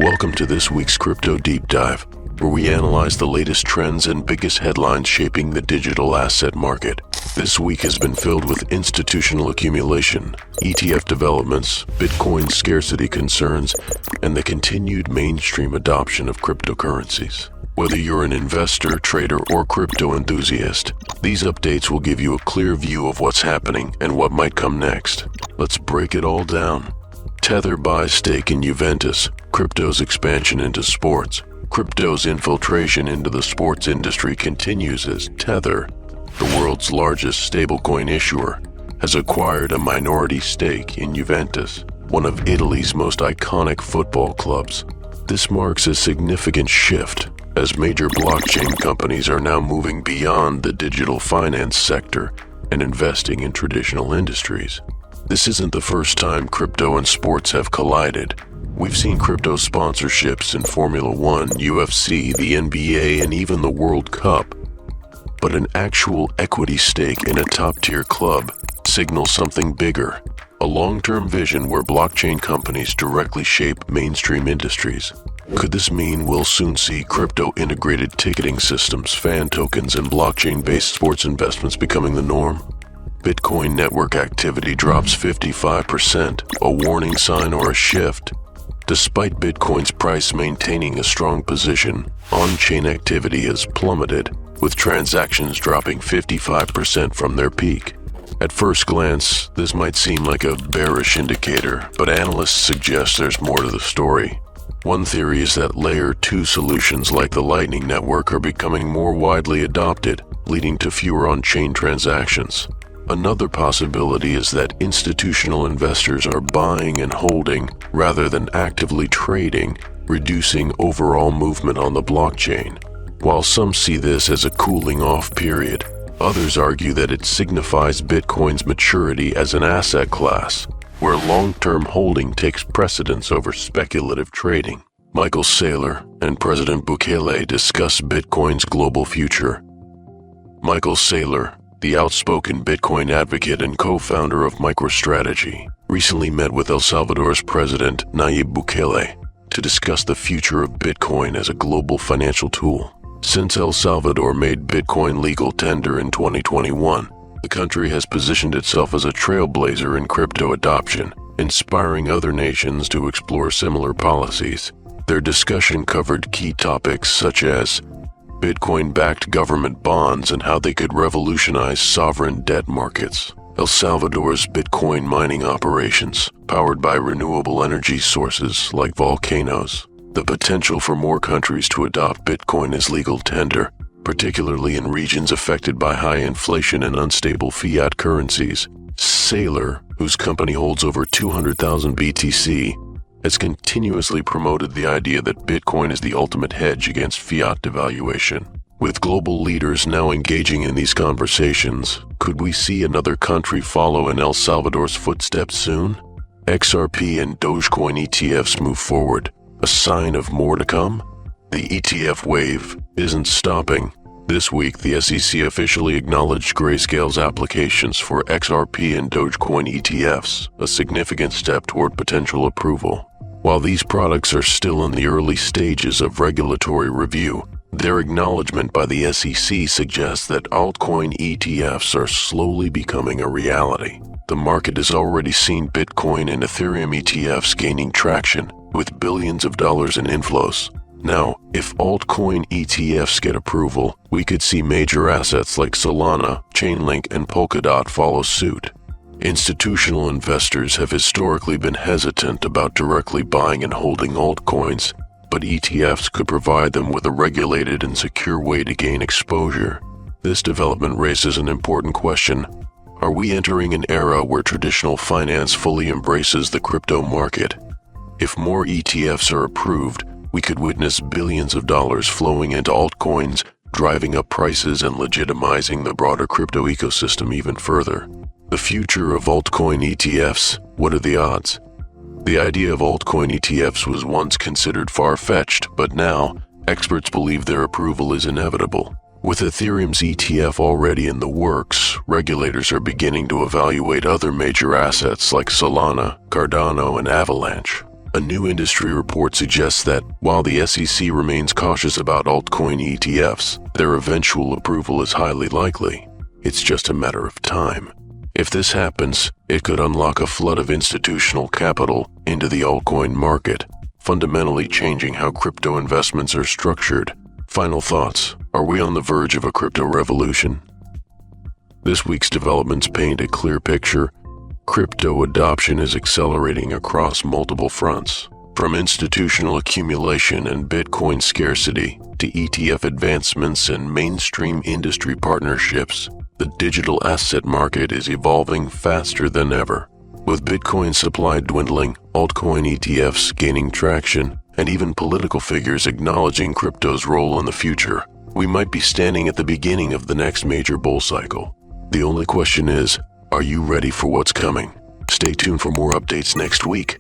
Welcome to this week's Crypto Deep Dive, where we analyze the latest trends and biggest headlines shaping the digital asset market. This week has been filled with institutional accumulation, ETF developments, Bitcoin scarcity concerns, and the continued mainstream adoption of cryptocurrencies. Whether you're an investor, trader, or crypto enthusiast, these updates will give you a clear view of what's happening and what might come next. Let's break it all down. Tether buys stake in Juventus, crypto's expansion into sports. Crypto's infiltration into the sports industry continues as Tether, the world's largest stablecoin issuer, has acquired a minority stake in Juventus, one of Italy's most iconic football clubs. This marks a significant shift, as major blockchain companies are now moving beyond the digital finance sector and investing in traditional industries. This isn't the first time crypto and sports have collided. We've seen crypto sponsorships in Formula One, UFC, the NBA, and even the World Cup. But an actual equity stake in a top-tier club signals something bigger, a long-term vision where blockchain companies directly shape mainstream industries. Could this mean we'll soon see crypto-integrated ticketing systems, fan tokens, and blockchain-based sports investments becoming the norm? Bitcoin network activity drops 55%, a warning sign or a shift? Despite Bitcoin's price maintaining a strong position, on-chain activity has plummeted, with transactions dropping 55% from their peak. At first glance, this might seem like a bearish indicator, but analysts suggest there's more to the story. One theory is that Layer 2 solutions like the Lightning Network are becoming more widely adopted, leading to fewer on-chain transactions. Another possibility is that institutional investors are buying and holding rather than actively trading, reducing overall movement on the blockchain. While some see this as a cooling-off period, others argue that it signifies Bitcoin's maturity as an asset class, where long-term holding takes precedence over speculative trading. Michael Saylor and President Bukele discuss Bitcoin's global future. Michael Saylor, the outspoken Bitcoin advocate and co-founder of MicroStrategy, recently met with El Salvador's President Nayib Bukele to discuss the future of Bitcoin as a global financial tool. Since El Salvador made Bitcoin legal tender in 2021, the country has positioned itself as a trailblazer in crypto adoption, inspiring other nations to explore similar policies. Their discussion covered key topics such as Bitcoin-backed government bonds and how they could revolutionize sovereign debt markets, El Salvador's Bitcoin mining operations, powered by renewable energy sources like volcanoes, the potential for more countries to adopt Bitcoin as legal tender, particularly in regions affected by high inflation and unstable fiat currencies. Saylor, whose company holds over 200,000 BTC, has continuously promoted the idea that Bitcoin is the ultimate hedge against fiat devaluation. With global leaders now engaging in these conversations, could we see another country follow in El Salvador's footsteps soon? XRP and Dogecoin ETFs move forward, a sign of more to come? The ETF wave isn't stopping. This week, the SEC officially acknowledged Grayscale's applications for XRP and Dogecoin ETFs, a significant step toward potential approval. While these products are still in the early stages of regulatory review, their acknowledgement by the SEC suggests that altcoin ETFs are slowly becoming a reality. The market has already seen Bitcoin and Ethereum ETFs gaining traction, with billions of dollars in inflows. Now, if altcoin ETFs get approval, we could see major assets like Solana, Chainlink, and Polkadot follow suit. Institutional investors have historically been hesitant about directly buying and holding altcoins, but ETFs could provide them with a regulated and secure way to gain exposure. This development raises an important question. Are we entering an era where traditional finance fully embraces the crypto market? If more ETFs are approved, we could witness billions of dollars flowing into altcoins, driving up prices and legitimizing the broader crypto ecosystem even further. The future of altcoin ETFs, what are the odds? The idea of altcoin ETFs was once considered far-fetched, but now, experts believe their approval is inevitable. With Ethereum's ETF already in the works, regulators are beginning to evaluate other major assets like Solana, Cardano, and Avalanche. A new industry report suggests that while the SEC remains cautious about altcoin ETFs, their eventual approval is highly likely. It's just a matter of time. If this happens, it could unlock a flood of institutional capital into the altcoin market, fundamentally changing how crypto investments are structured. Final thoughts. Are we on the verge of a crypto revolution? This week's developments paint a clear picture. Crypto adoption is accelerating across multiple fronts, from institutional accumulation and Bitcoin scarcity to ETF advancements and mainstream industry partnerships. The digital asset market is evolving faster than ever. With Bitcoin supply dwindling, altcoin ETFs gaining traction, and even political figures acknowledging crypto's role in the future, we might be standing at the beginning of the next major bull cycle. The only question is, are you ready for what's coming? Stay tuned for more updates next week.